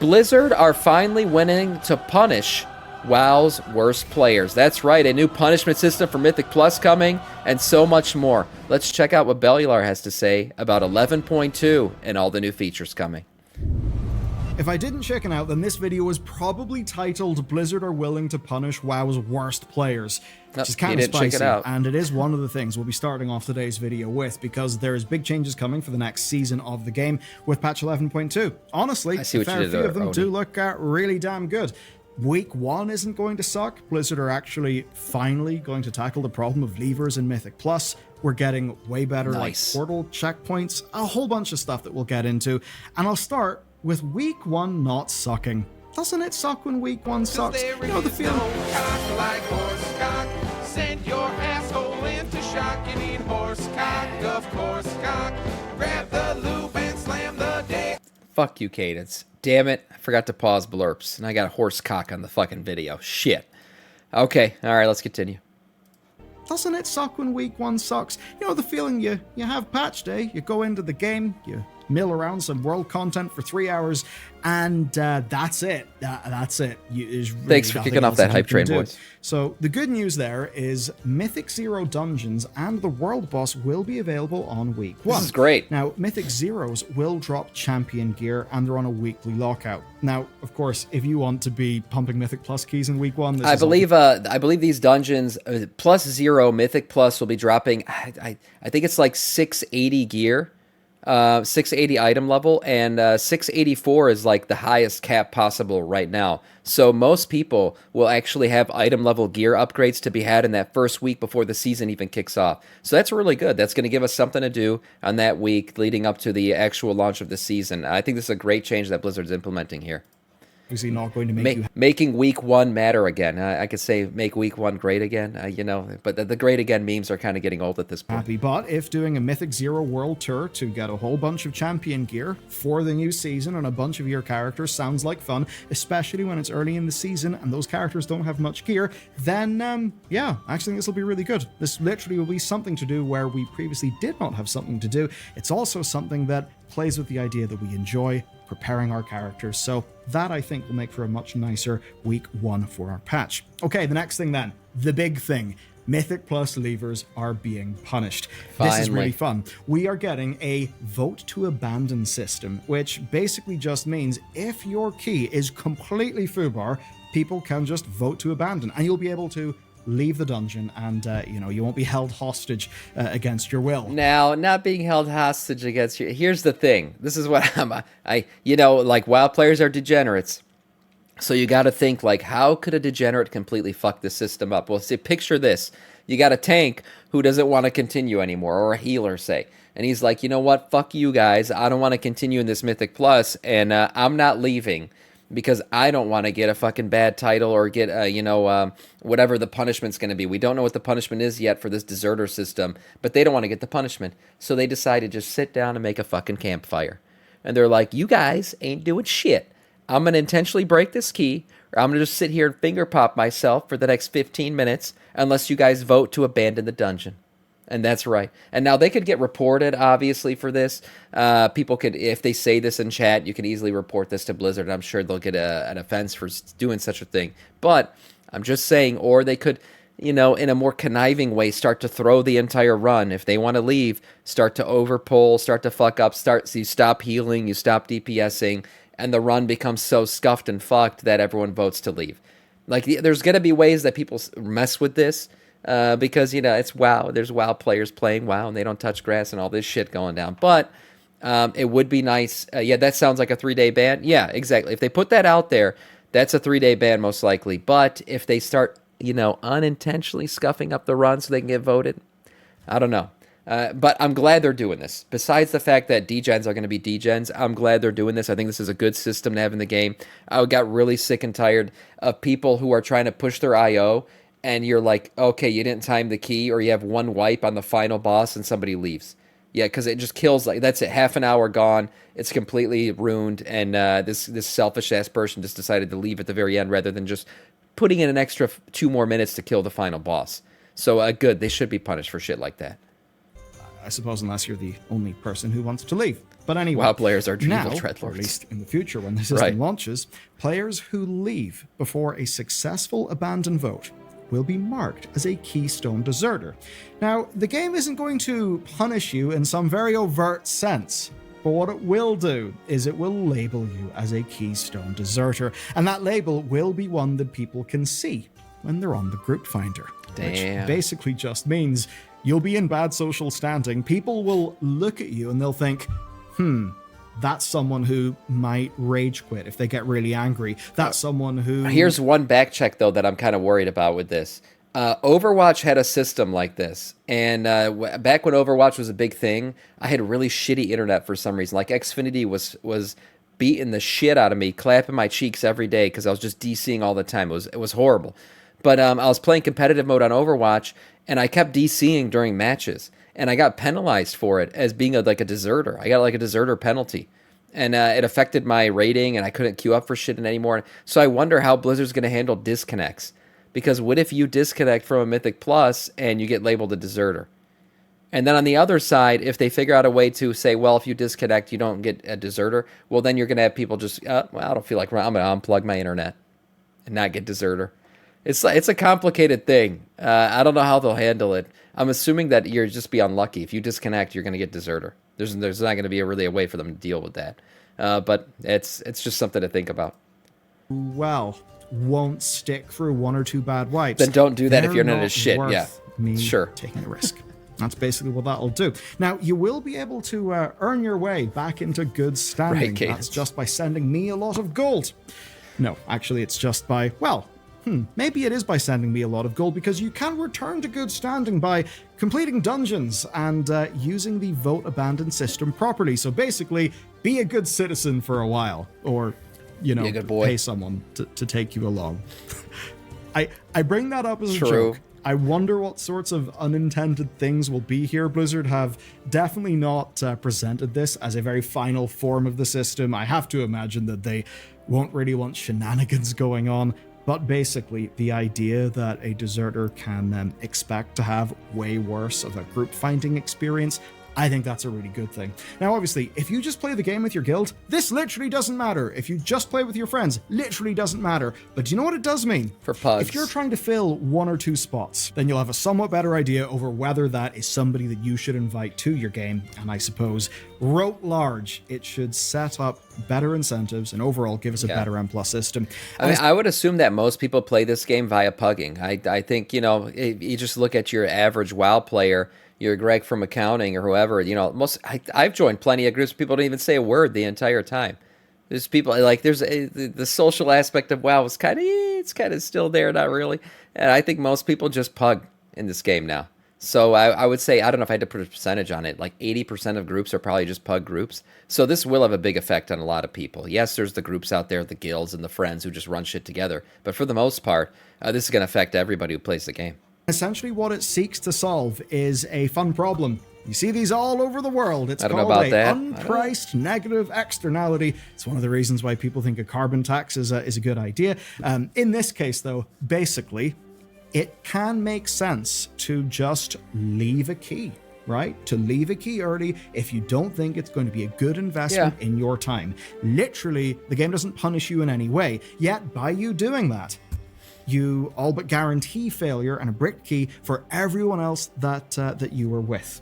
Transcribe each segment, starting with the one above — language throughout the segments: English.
Blizzard are finally winning to punish WoW's worst players. That's right, a new punishment system for Mythic Plus coming, and so much more. Let's check out what Bellular has to say about 11.2 and all the new features coming. If I didn't check it out, then this video was probably titled Blizzard are willing to punish WoW's worst players, which is kind of spicy, and it is one of the things we'll be starting off today's video with, because there's big changes coming for the next season of the game with patch 11.2. Honestly, a fair few of them do look really damn good. Week 1 isn't going to suck. Blizzard are actually finally going to tackle the problem of levers in Mythic Plus. We're getting way better like portal checkpoints, a whole bunch of stuff that we'll get into, and I'll start with Week 1 not sucking. Doesn't it suck when Week 1 sucks? You know the feeling? Like horse cock. Send your asshole into shock. You need horse cock, of course cock. Grab the loop and slam the day. Fuck you, Cadence. Damn it, I forgot to pause blurps, and I got horse cock on the fucking video. Shit. Okay, alright, let's continue. Doesn't it suck when Week 1 sucks? You know the feeling you have patch day, you go into the game, you mill around some world content for 3 hours, and that's it. That's it. Really Thanks for kicking off that hype train, boys. So the good news there is Mythic 0 dungeons and the world boss will be available on Week 1. This is great. Now, Mythic Zeros will drop champion gear, and they're on a weekly lockout. Now, of course, if you want to be pumping Mythic Plus keys in Week 1, I believe these dungeons plus 0 Mythic Plus will be dropping. I think it's like 680 gear. 680 item level, and 684 is like the highest cap possible right now. So most people will actually have item level gear upgrades to be had in that first week before the season even kicks off. So that's really good. That's going to give us something to do on that week leading up to the actual launch of the season. I think this is a great change that Blizzard's implementing here. Obviously not going to make making Week 1 matter again. I could say make Week 1 great again, you know, but the great again memes are kind of getting old at this point. Happy, but if doing a Mythic 0 World Tour to get a whole bunch of champion gear for the new season and a bunch of your characters sounds like fun, especially when it's early in the season and those characters don't have much gear, then yeah, actually think this will be really good. This literally will be something to do where we previously did not have something to do. It's also something that plays with the idea that we enjoy preparing our characters, so that I think will make for a much nicer Week 1 for our patch. Okay, the next thing then, the big thing. Mythic Plus levers are being punished. This is really fun. We are getting a vote to abandon system, which basically just means if your key is completely foobar, people can just vote to abandon, and you'll be able to leave the dungeon, and you know, you won't be held hostage against your will. Now, not being held hostage against you. Here's the thing. This is what you know, like WoW players are degenerates. So you got to think like, how could a degenerate completely fuck this system up? Well, see, picture this. You got a tank who doesn't want to continue anymore, or a healer, say. And he's like, you know what? Fuck you guys. I don't want to continue in this Mythic Plus, and I'm not leaving. Because I don't want to get a fucking bad title or get, you know, whatever the punishment's going to be. We don't know what the punishment is yet for this deserter system, but they don't want to get the punishment. So they decide to just sit down and make a fucking campfire. And they're like, you guys ain't doing shit. I'm going to intentionally break this key, or I'm going to just sit here and finger pop myself for the next 15 minutes unless you guys vote to abandon the dungeon. And that's right. And now they could get reported, obviously, for this. People could, if they say this in chat, you can easily report this to Blizzard. I'm sure they'll get an offense for doing such a thing. But I'm just saying, or they could, you know, in a more conniving way, start to throw the entire run. If they want to leave, start to overpull, start to fuck up, so you stop healing, you stop DPSing, and the run becomes so scuffed and fucked that everyone votes to leave. Like, there's going to be ways that people mess with this. Because, you know, it's WoW. There's WoW players playing WoW, and they don't touch grass and all this shit going down. But it would be nice. Yeah, that sounds like a 3-day ban. Yeah, exactly. If they put that out there, that's a 3-day ban most likely. But if they start, you know, unintentionally scuffing up the run so they can get voted, I don't know. But I'm glad they're doing this. Besides the fact that degens are going to be degens, I'm glad they're doing this. I think this is a good system to have in the game. I got really sick and tired of people who are trying to push their IO, and you're like, okay, you didn't time the key, or you have one wipe on the final boss and somebody leaves. Yeah, because it just kills, like, that's it, half an hour gone, it's completely ruined, and this selfish-ass person just decided to leave at the very end rather than just putting in an extra 2 more minutes to kill the final boss. So, good, they should be punished for shit like that. I suppose unless you're the only person who wants to leave. But anyway, WoW players are now, evil or dreadlords. at least in the future when the system Right. launches, players who leave before a successful abandon vote will be marked as a Keystone Deserter. Now, the game isn't going to punish you in some very overt sense, but what it will do is it will label you as a Keystone Deserter, and that label will be one that people can see when they're on the group finder. Damn. Which basically just means you'll be in bad social standing. People will look at you and they'll think, that's someone who might rage quit if they get really angry. That's someone who... Here's one back check, though, that I'm kind of worried about with this. Overwatch had a system like this. And back when Overwatch was a big thing, I had really shitty internet for some reason. Like, Xfinity was beating the shit out of me, clapping my cheeks every day because I was just DCing all the time. It was horrible. But I was playing competitive mode on Overwatch, and I kept DCing during matches. And I got penalized for it as being like a deserter. I got like a deserter penalty. And it affected my rating, and I couldn't queue up for shit anymore. So I wonder how Blizzard's going to handle disconnects. Because what if you disconnect from a Mythic Plus and you get labeled a deserter? And then on the other side, if they figure out a way to say, well, if you disconnect, you don't get a deserter, well, then you're going to have people just, well, I don't feel like I'm going to unplug my internet and not get deserter. It's a complicated thing. I don't know how they'll handle it. I'm assuming that you're just be unlucky. If you disconnect, you're going to get deserter. There's not going to be really a way for them to deal with that. But it's just something to think about. well, won't stick through one or two bad wipes. Then don't do that if they're you're not not as shit. worth Yeah, me sure. taking a risk. That's basically what that'll do. Now, you will be able to earn your way back into good standing. Right, Cadence. That's just by sending me a lot of gold. No, actually, it's just by, well, maybe it is by sending me a lot of gold, because you can return to good standing by completing dungeons and using the vote abandon system properly. So basically, be a good citizen for a while, or, you know, Be a good boy. pay someone to take you along. I bring that up as a True. joke. I wonder what sorts of unintended things will be here. Blizzard have definitely not presented this as a very final form of the system. I have to imagine that they won't really want shenanigans going on. But basically, the idea that a deserter can expect to have way worse of a group finding experience, I think that's a really good thing. Now, obviously, if you just play the game with your guild, this literally doesn't matter. If you just play with your friends, literally doesn't matter. But do you know what it does mean? For pugs. If you're trying to fill one or two spots, then you'll have a somewhat better idea over whether that is somebody that you should invite to your game. And I suppose, wrote large, it should set up better incentives and overall give us a better M+ system. I mean, I would assume that most people play this game via pugging. I think, you know, if you just look at your average WoW player, you're Greg from accounting or whoever, you know, I've joined plenty of groups. People don't even say a word the entire time. There's people like the social aspect of WoW is it's kind of still there, not really. And I think most people just pug in this game now. So I would say, I don't know if I had to put a percentage on it, like 80% of groups are probably just pug groups. So this will have a big effect on a lot of people. Yes, there's the groups out there, the guilds and the friends who just run shit together. But for the most part, this is going to affect everybody who plays the game. Essentially, what it seeks to solve is a fun problem. You see these all over the world. It's I don't know called about that. unpriced negative externality. It's one of the reasons why people think a carbon tax is a good idea. In this case, though, basically, it can make sense to just leave a key, right? To leave a key early if you don't think it's going to be a good investment in your time. Literally, the game doesn't punish you in any way. Yet, by you doing that, you all but guarantee failure and a brick key for everyone else that you were with.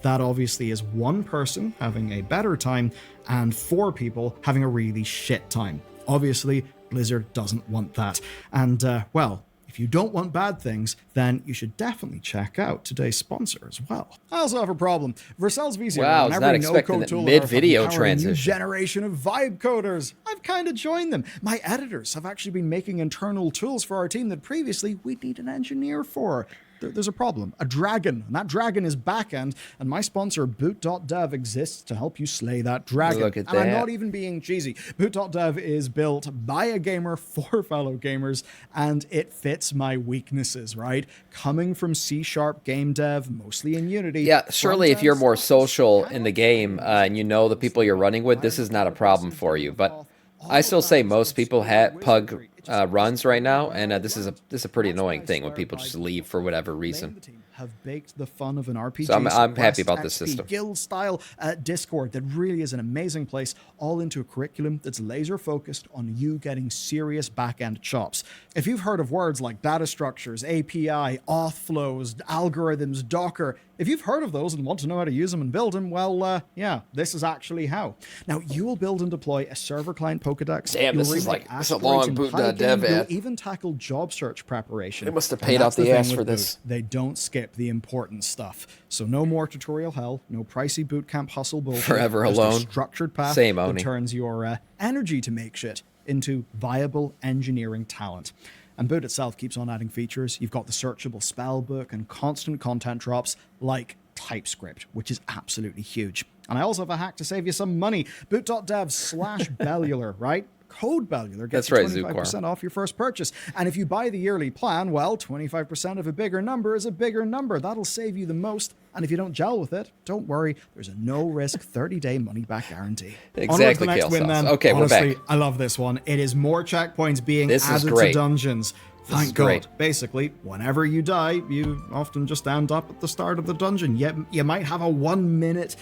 That obviously is one person having a better time and 4 people having a really shit time. Obviously, Blizzard doesn't want that. And, well, if you don't want bad things, then you should definitely check out today's sponsor as well. I also have a problem. Vercel's VZ Wow, I was not expecting that mid-video transition. New generation of vibe coders. I've kind of joined them. My editors have actually been making internal tools for our team that previously we'd need an engineer for. There's a problem, a dragon, and that dragon is backend, and my sponsor, Boot.dev, exists to help you slay that dragon. Look at and I'm that. not even being cheesy. Boot.dev is built by a gamer for fellow gamers, and it fits my weaknesses, right? Coming from C# game dev, mostly in Unity. Yeah, surely if you're more front-end social stuff is in the kinda game and you know the people you're running with, this is not a problem for you. But I still say most people pug runs right now, and this is a pretty annoying thing when people just leave for whatever reason. Have baked the fun of an RPG. So I'm happy about this XP, system. Guild style Discord that really is an amazing place, all into a curriculum that's laser focused on you getting serious back-end chops. If you've heard of words like data structures, API, auth flows, algorithms, Docker, if you've heard of those and want to know how to use them and build them, well, yeah, this is actually how. Now, you will build and deploy a server client Pokedex. Damn, You'll this is remake like this is a long boot asteroids and dev hiking. ad. You'll even tackle job search preparation. They must have And paid out that's the thing ass with for Boot. this. They don't skip the important stuff. So no more tutorial hell, no pricey bootcamp hustle bullshit. Forever Just alone. A structured path Same, that Oni. turns your energy to make shit into viable engineering talent. And Boot itself keeps on adding features. You've got the searchable spell book and constant content drops like TypeScript, which is absolutely huge. And I also have a hack to save you some money. Boot.dev/Bellular, right? Code Bellular gets That's you right, 25% off your first purchase. And if you buy the yearly plan, well, 25% of a bigger number is a bigger number. That'll save you the most. And if you don't gel with it, don't worry. There's a no-risk 30-day money-back guarantee. Exactly, On with the next win, then. Okay, Honestly, we're back. I love this one. It is more checkpoints being This is added to great. dungeons. This is Thank God. great. Basically, whenever you die, you often just end up at the start of the dungeon. Yet you might have a 1 minute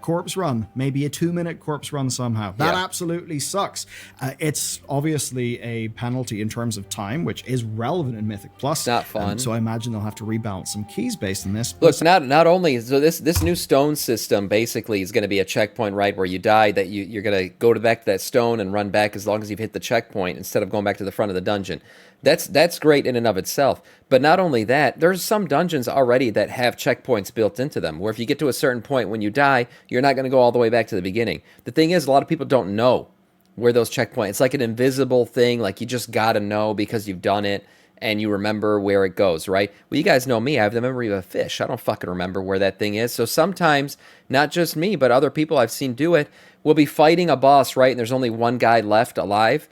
corpse run, maybe a 2 minute corpse run somehow. That Yeah. absolutely sucks. It's obviously a penalty in terms of time, which is relevant in Mythic Plus. Not fun. So I imagine they'll have to rebalance some keys based on this. Look, not only so this new stone system basically is going to be a checkpoint, right, where you die, that you're going to go back to that stone and run back as long as you've hit the checkpoint instead of going back to the front of the dungeon. That's great in and of itself. But not only that, there's some dungeons already that have checkpoints built into them, where if you get to a certain point when you die, you're not going to go all the way back to the beginning. The thing is, a lot of people don't know where those checkpoints. It's like an invisible thing, like you just got to know because you've done it and you remember where it goes, right? Well, you guys know me. I have the memory of a fish. I don't fucking remember where that thing is. So sometimes, not just me, but other people I've seen do it, will be fighting a boss, right? And there's only one guy left alive.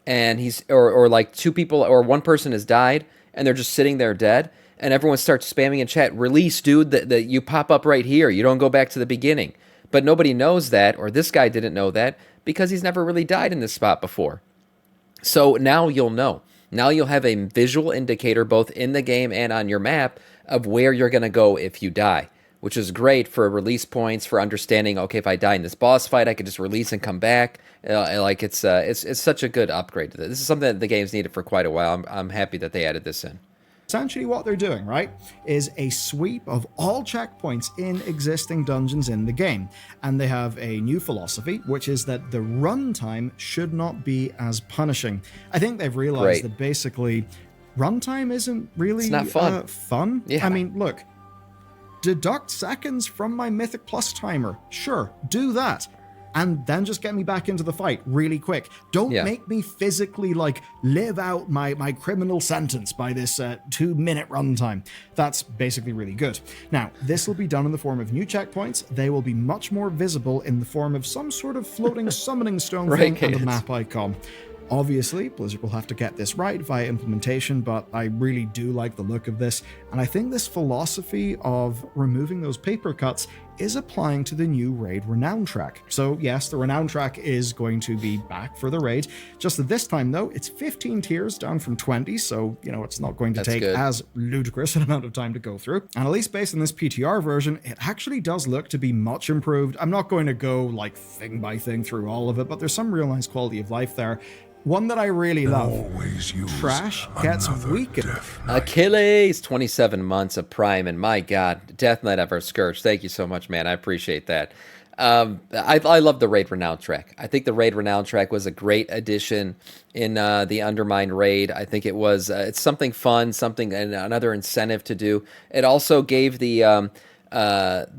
And he's, or like two people, or one person has died, and they're just sitting there dead, and everyone starts spamming in chat, release, dude, that you pop up right here. You don't go back to the beginning. But nobody knows that, or this guy didn't know that, because he's never really died in this spot before. So now you'll know. Now you'll have a visual indicator, both in the game and on your map, of where you're going to go if you die, which is great for release points, for understanding, okay, if I die in this boss fight, I could just release and come back. Like it's such a good upgrade to this. This is something that the game's needed for quite a while. I'm happy that they added this in. Essentially what they're doing, right, is a sweep of all checkpoints in existing dungeons in the game. And they have a new philosophy, which is that the runtime should not be as punishing. I think they've realized that basically runtime isn't really It's not fun. Yeah. I mean, look, deduct seconds from my Mythic Plus timer. Sure, do that. And then just get me back into the fight really quick. Don't make me physically, like, live out my criminal sentence by this 2 minute runtime. That's basically really good. Now, this will be done in the form of new checkpoints. They will be much more visible in the form of some sort of floating summoning stone thing and a map icon. Obviously, Blizzard will have to get this right via implementation, but I really do like the look of this, and I think this philosophy of removing those paper cuts is applying to the new raid Renown track. So yes, the Renown track is going to be back for the raid, just that this time though, it's 15 tiers down from 20, so it's not going to take as ludicrous an amount of time to go through. And at least based on this PTR version, it actually does look to be much improved. I'm not going to go like thing by thing through all of it, but there's some real nice quality of life there. One that I really love. Trash gets weakened. Achilles, 27 months of Prime, and my God, Death Knight Ever Scourge. Thank you so much, man. I appreciate that. I love the Raid Renown track. I think the Raid Renown track was a great addition in the Undermined raid. I think it was it's something fun, something and another incentive to do. It also gave the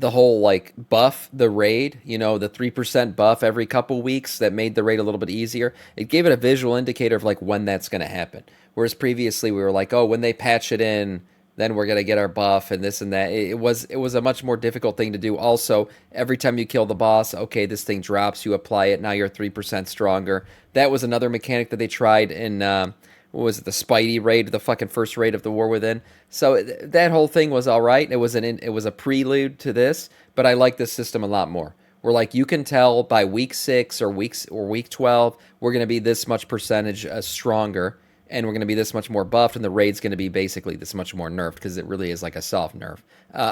whole like buff the raid, the 3% buff every couple weeks that made the raid a little bit easier. It gave it a visual indicator of like when that's going to happen. Whereas previously we were like, oh, when they patch it in, then we're going to get our buff and this and that. It was a much more difficult thing to do. Also, every time you kill the boss, okay, this thing drops, you apply it, now you're 3% stronger. That was another mechanic that they tried in what was it, the Spidey raid, the fucking first raid of the War Within. So that whole thing was all right. It was a prelude to this, but I like this system a lot more. Where like you can tell by week 6 or week 12, we're going to be this much percentage stronger and we're going to be this much more buffed, and the raid's going to be basically this much more nerfed, because it really is like a soft nerf.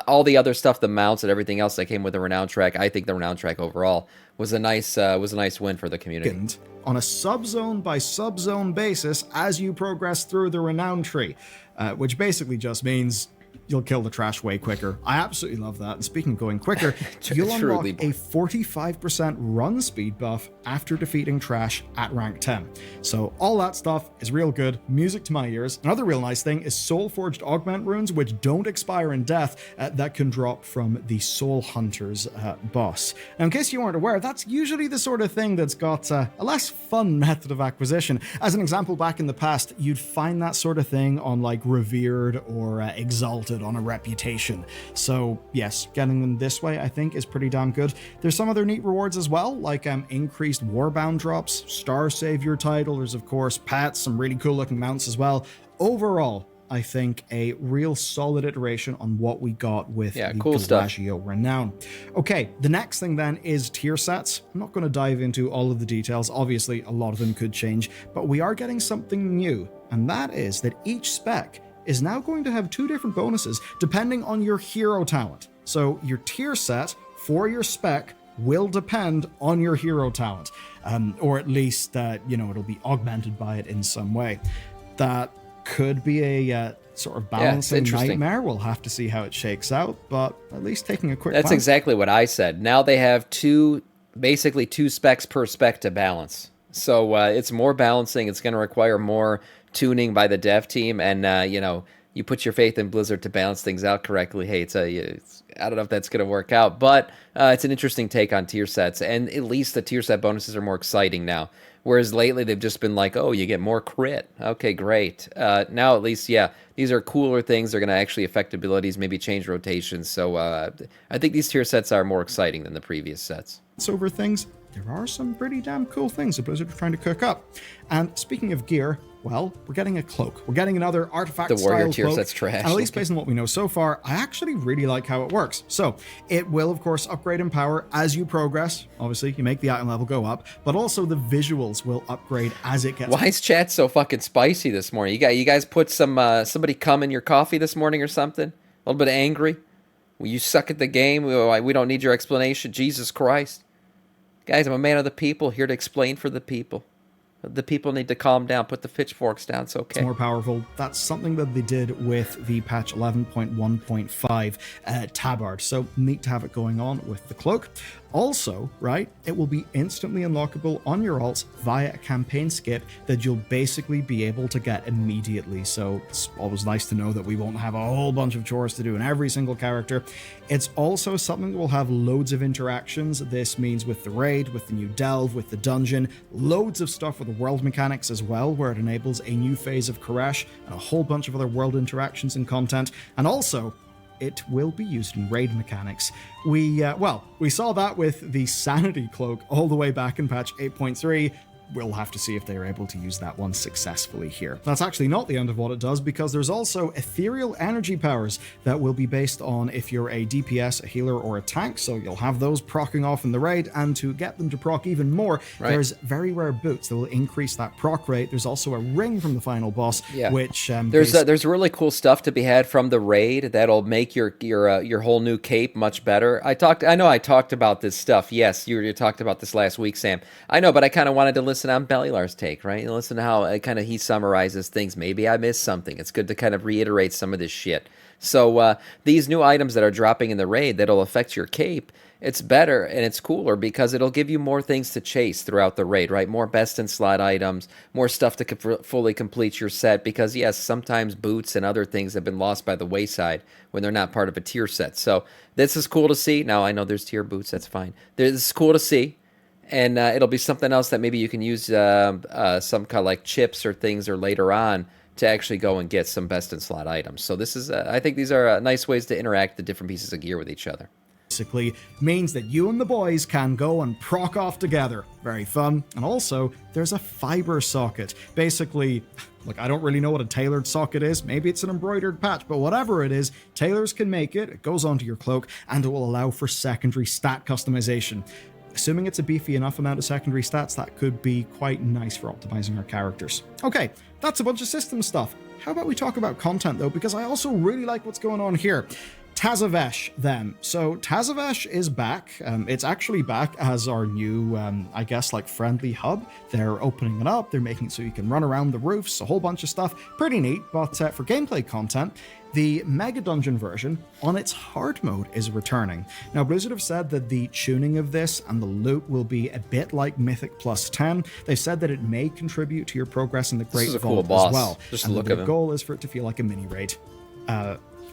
All the other stuff, the mounts and everything else that came with the Renown track, I think the Renown track overall was a nice win for the community. On a subzone by subzone basis as you progress through the Renown tree, which basically just means you'll kill the trash way quicker. I absolutely love that. And speaking of going quicker, you'll unlock a 45% run speed buff after defeating trash at rank 10. So all that stuff is real good. Music to my ears. Another real nice thing is Soul Forged Augment runes, which don't expire in death, that can drop from the Soul Hunters boss. Now, in case you weren't aware, that's usually the sort of thing that's got a less fun method of acquisition. As an example, back in the past, you'd find that sort of thing on like Revered or Exalted on a reputation. So yes, getting them this way I think is pretty damn good. There's some other neat rewards as well, like increased Warbound drops, Star Savior title, there's of course pets, some really cool looking mounts as well. Overall, I think a real solid iteration on what we got with the cool Galagio Renown. Okay, the next thing then is tier sets. I'm not going to dive into all of the details. Obviously, a lot of them could change, but we are getting something new, and that is that each spec is now going to have 2 different bonuses depending on your hero talent. So your tier set for your spec will depend on your hero talent, or at least it'll be augmented by it in some way. That could be a sort of balancing nightmare. We'll have to see how it shakes out, but at least taking a quick That's exactly what I said. Now they have basically two specs per spec to balance. So it's more balancing. It's going to require more tuning by the dev team, and you put your faith in Blizzard to balance things out correctly. Hey, I don't know if that's going to work out, but it's an interesting take on tier sets, and at least the tier set bonuses are more exciting now. Whereas lately they've just been like, oh, you get more crit. Okay, great. Now at least, these are cooler things. They're going to actually affect abilities, maybe change rotations. So I think these tier sets are more exciting than the previous sets. Over things, there are some pretty damn cool things that Blizzard are trying to cook up. And speaking of gear, well, we're getting a cloak. We're getting another artifact style warrior tier cloak. set's trash. And at least based on what we know so far, I actually really like how it works. So it will, of course, upgrade in power as you progress. Obviously, you make the item level go up, but also the visuals will upgrade as it gets. Why is chat so fucking spicy this morning? You guys put somebody cum in your coffee this morning or something? A little bit angry? Well, you suck at the game. We don't need your explanation. Jesus Christ. Guys, I'm a man of the people, here to explain for the people. The people need to calm down. Put the pitchforks down. It's okay. It's more powerful. That's something that they did with the patch 11.1.5 Tabard. So neat to have it going on with the cloak. Also, right, it will be instantly unlockable on your alts via a campaign skip that you'll basically be able to get immediately. So it's always nice to know that we won't have a whole bunch of chores to do in every single character. It's also something that will have loads of interactions. This means with the raid, with the new delve, with the dungeon, loads of stuff with the world mechanics as well, where it enables a new phase of Koresh and a whole bunch of other world interactions and content. And also, it will be used in raid mechanics. We saw that with the Sanity Cloak all the way back in patch 8.3. We'll have to see if they're able to use that one successfully here. That's actually not the end of what it does, because there's also ethereal energy powers that will be based on if you're a DPS, a healer, or a tank, so you'll have those proccing off in the raid, and to get them to proc even more, there's very rare boots that will increase that proc rate. There's also a ring from the final boss, which... there's really cool stuff to be had from the raid that'll make your whole new cape much better. I know I talked about this stuff. Yes, you talked about this last week, Sam. I know, but I kind of wanted to listen on Bellylar's take, right? Listen to how he summarizes things. Maybe I missed something. It's good to kind of reiterate some of this shit. So these new items that are dropping in the raid that'll affect your cape, it's better and it's cooler because it'll give you more things to chase throughout the raid, right? More best in slot items, more stuff to fully complete your set, because yes, sometimes boots and other things have been lost by the wayside when they're not part of a tier set. So this is cool to see. Now I know there's tier boots, that's fine. This is cool to see. And it'll be something else that maybe you can use some kind of like chips or things or later on to actually go and get some best in slot items. So this is, I think these are nice ways to interact the different pieces of gear with each other. Basically means that you and the boys can go and proc off together. Very fun. And also, there's a fiber socket. Basically, look, I don't really know what a tailored socket is. Maybe it's an embroidered patch, but whatever it is, tailors can make it. It goes onto your cloak, and it will allow for secondary stat customization. assuming it's a beefy enough amount of secondary stats, that could be quite nice for optimizing our characters. Okay, that's a bunch of system stuff. How about we talk about content, though, because I also really like what's going on here. Tazh then. So Tazh is back. It's actually back as our new, I guess, like friendly hub. They're opening it up. They're making it so you can run around the roofs, a whole bunch of stuff. Pretty neat, but for gameplay content, the Mega Dungeon version on its hard mode is returning. Now, Blizzard have said that the tuning of this and the loot will be a bit like Mythic Plus 10. They've said that it may contribute to your progress in the Great This is a Vault cool boss. as well. Just and look the at him. goal is for it to feel like a mini raid.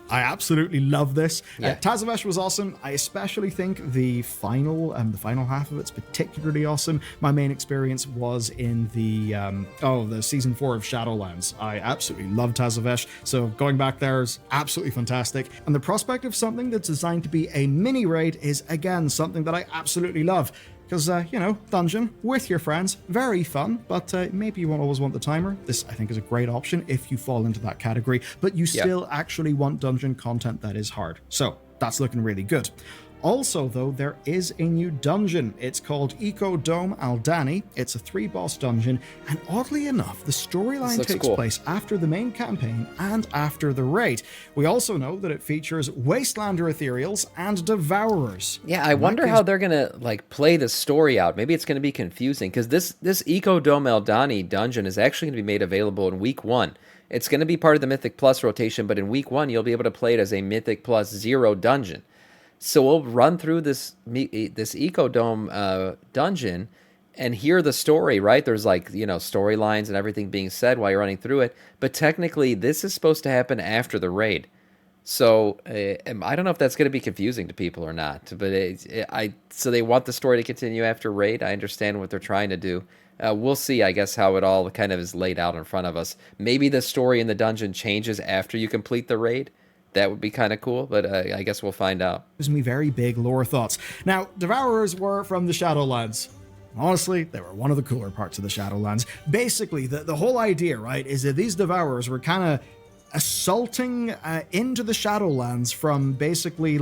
I absolutely love this. Yeah. Tazh was awesome. I especially think the final half of it's particularly awesome. My main experience was in the season 4 of Shadowlands. I absolutely love Tazh, so going back there is absolutely fantastic. And the prospect of something that's designed to be a mini raid is again something that I absolutely love. Because, dungeon with your friends, very fun, but maybe you won't always want the timer. This, I think, is a great option if you fall into that category, but you still actually want dungeon content that is hard. So, that's looking really good. Also, though, there is a new dungeon. It's called Eco Dome Aldani. It's a 3-boss dungeon, and oddly enough, the storyline takes place after the main campaign and after the raid. We also know that it features Wastelander Ethereals and Devourers. Yeah, I wonder how they're gonna play the story out. Maybe it's gonna be confusing because this Eco Dome Aldani dungeon is actually gonna be made available in week 1. It's gonna be part of the Mythic Plus rotation, but in week 1 you'll be able to play it as a Mythic Plus 0 dungeon. So we'll run through this Eco Dome dungeon and hear the story, right? There's storylines and everything being said while you're running through it. But technically, this is supposed to happen after the raid. So I don't know if that's going to be confusing to people or not. But so they want the story to continue after raid. I understand what they're trying to do. We'll see, I guess, how it all kind of is laid out in front of us. Maybe the story in the dungeon changes after you complete the raid. That would be kind of cool, but I guess we'll find out. Gives me very big lore thoughts. Now, Devourers were from the Shadowlands. Honestly, they were one of the cooler parts of the Shadowlands. Basically, the whole idea, right, is that these Devourers were kind of assaulting into the Shadowlands from basically,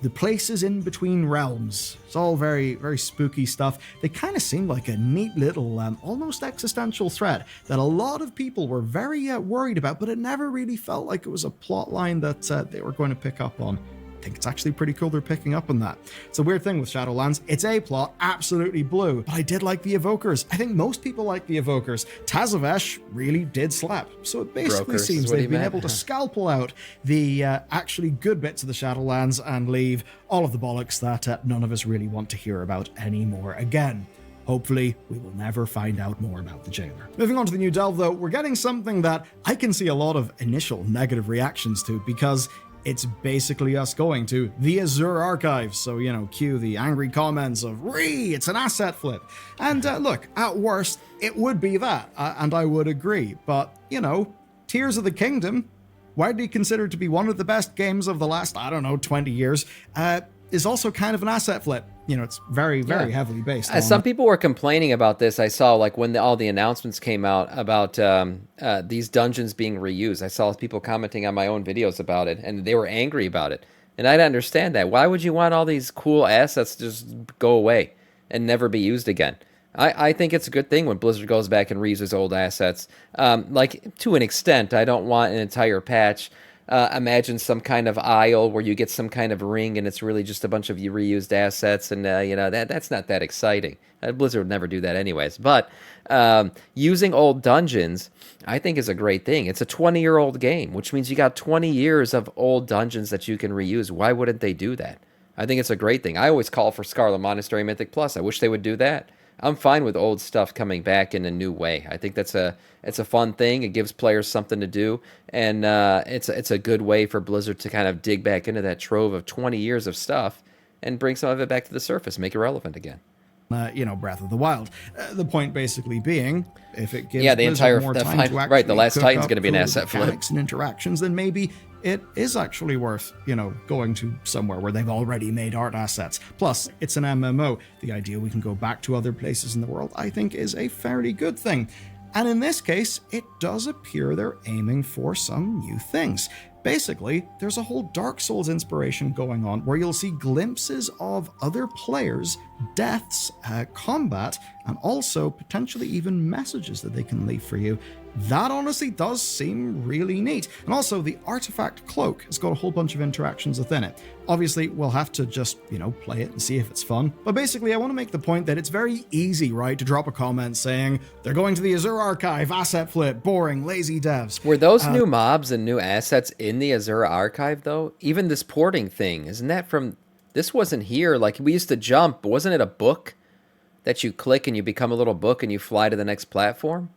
the places in between realms. It's all very, very spooky stuff. They kind of seemed like a neat little, almost existential threat that a lot of people were very worried about, but it never really felt like it was a plot line that they were going to pick up on. I think it's actually pretty cool they're picking up on that. It's a weird thing with Shadowlands. It's a plot, absolutely blue, but I did like the Evokers. I think most people like the Evokers. Tazh really did slap. So it basically seems they've been able to scalpel out the actually good bits of the Shadowlands and leave all of the bollocks that none of us really want to hear about anymore again. Hopefully, we will never find out more about the Jailer. Moving on to the new Delve, though, we're getting something that I can see a lot of initial negative reactions to because it's basically us going to the Azure archives. So, cue the angry comments of, it's an asset flip. And look, at worst, it would be that, and I would agree. But, Tears of the Kingdom, widely considered to be one of the best games of the last, 20 years, is also kind of an asset flip. It's very, very heavily based on some people were complaining about this. I saw when all the announcements came out about these dungeons being reused. I saw people commenting on my own videos about it, and they were angry about it. And I understand that. Why would you want all these cool assets to just go away and never be used again? I think it's a good thing when Blizzard goes back and reuses old assets. To an extent, I don't want an entire patch. Imagine some kind of aisle where you get some kind of ring and it's really just a bunch of reused assets, and that's not that exciting. Blizzard would never do that anyways. But using old dungeons, I think, is a great thing. It's a 20-year-old game, which means you got 20 years of old dungeons that you can reuse. Why wouldn't they do that? I think it's a great thing. I always call for Scarlet Monastery Mythic Plus. I wish they would do that. I'm fine with old stuff coming back in a new way. I think it's a fun thing. It gives players something to do, and it's a good way for Blizzard to kind of dig back into that trove of 20 years of stuff and bring some of it back to the surface, make it relevant again. Breath of the Wild. The point basically being, if it gives the Blizzard entire more time to actually the last cook Titan's up going to be an cool asset flip mechanics and interactions, then maybe it is actually worth, going to somewhere where they've already made art assets. Plus, it's an MMO. The idea we can go back to other places in the world, I think, is a fairly good thing. And in this case, it does appear they're aiming for some new things. Basically, there's a whole Dark Souls inspiration going on where you'll see glimpses of other players deaths, combat, and also potentially even messages that they can leave for you. That honestly does seem really neat. And also, the artifact cloak has got a whole bunch of interactions within it. Obviously, we'll have to just, play it and see if it's fun. But basically, I want to make the point that it's very easy, right, to drop a comment saying, they're going to the Azure Archive, asset flip, boring, lazy devs. Were those new mobs and new assets in the Azure Archive, though? Even this porting thing, isn't that from... This wasn't here. Like, we used to jump, but wasn't it a book that you click and you become a little book and you fly to the next platform?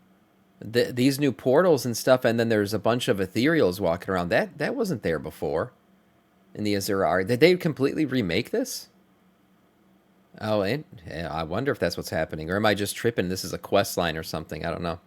These new portals and stuff, and then there's a bunch of ethereals walking around. That wasn't there before in the Azure Archive. Did they completely remake this? Oh, and I wonder if that's what's happening. Or am I just tripping? This is a quest line or something. I don't know.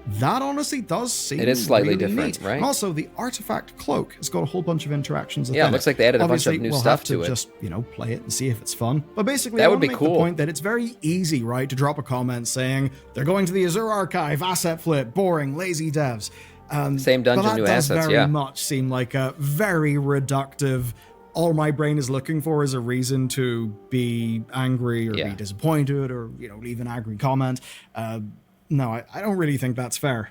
That honestly does seem it is slightly really different, neat. right? And also, the artifact cloak has got a whole bunch of interactions. Yeah, it looks like they added a bunch of Obviously, new we'll stuff have to it. Just play it and see if it's fun. But basically, That I would want be to make cool. the point that it's very easy, right, to drop a comment saying they're going to the Azure Archive, asset flip, boring, lazy devs. Same dungeon, but that new does assets, very yeah. much seem like a very reductive. All my brain is looking for is a reason to be angry or be disappointed or leave an angry comment. No, I don't really think that's fair.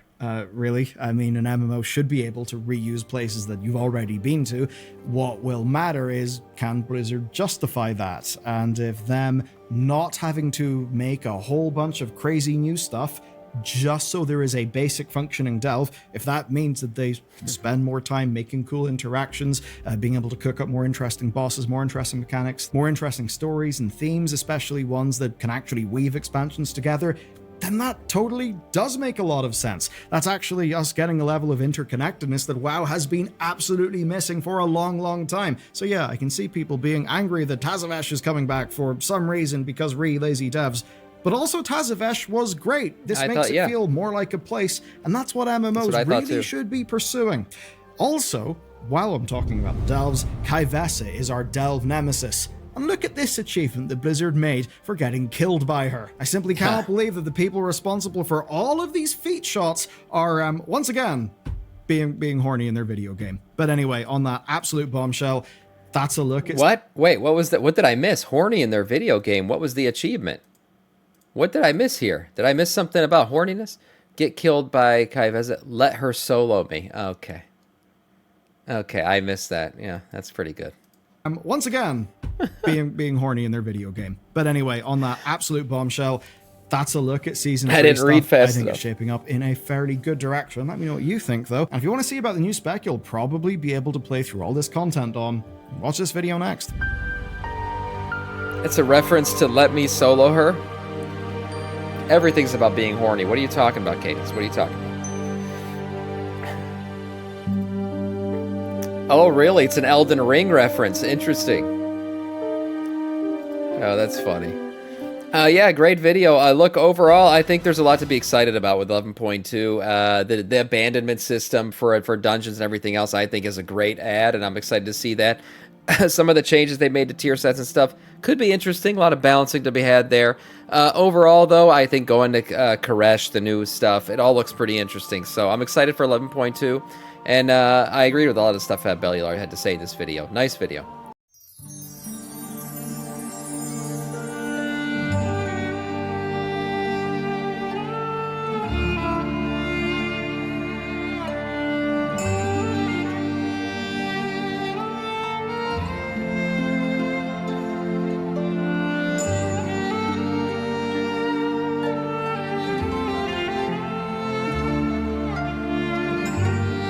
Really. I mean, an MMO should be able to reuse places that you've already been to. What will matter is, can Blizzard justify that? And if them not having to make a whole bunch of crazy new stuff just so there is a basic functioning delve, if that means that they spend more time making cool interactions, being able to cook up more interesting bosses, more interesting mechanics, more interesting stories and themes, especially ones that can actually weave expansions together, then that totally does make a lot of sense. That's actually us getting a level of interconnectedness that WoW has been absolutely missing for a long, long time. So yeah, I can see people being angry that Tazh is coming back for some reason because lazy devs. But also Tazh was great. This makes it feel more like a place, and that's what MMOs really should be pursuing. Also, while I'm talking about delves, Kaivessa is our delve nemesis. And look at this achievement that Blizzard made for getting killed by her. I simply cannot believe that the people responsible for all of these feat shots are, once again, being horny in their video game. But anyway, on that absolute bombshell, that's a look at... What? Wait, what was that? What did I miss? Horny in their video game. What was the achievement? What did I miss here? Did I miss something about horniness? Get killed by Kaivessa. Let her solo me. Okay. Okay, I missed that. Yeah, that's pretty good. Once again, being horny in their video game. But anyway, on that absolute bombshell, that's a look at Season 3 I didn't read fast I think enough. It's shaping up in a fairly good direction. Let me know what you think, though. And if you want to see about the new spec, you'll probably be able to play through all this content on. Watch this video next. It's a reference to Let Me Solo Her. Everything's about being horny. What are you talking about, Cadence? What are you talking about? Oh, really? It's an Elden Ring reference. Interesting. Oh, that's funny. Yeah, great video. Look, overall, I think there's a lot to be excited about with 11.2. The abandonment system for dungeons and everything else, I think, is a great add, and I'm excited to see that. Some of the changes they made to tier sets and stuff could be interesting. A lot of balancing to be had there. Overall, though, I think going to Koresh, the new stuff, it all looks pretty interesting. So I'm excited for 11.2. And I agree with a lot of stuff that Bellular had to say in this video. Nice video.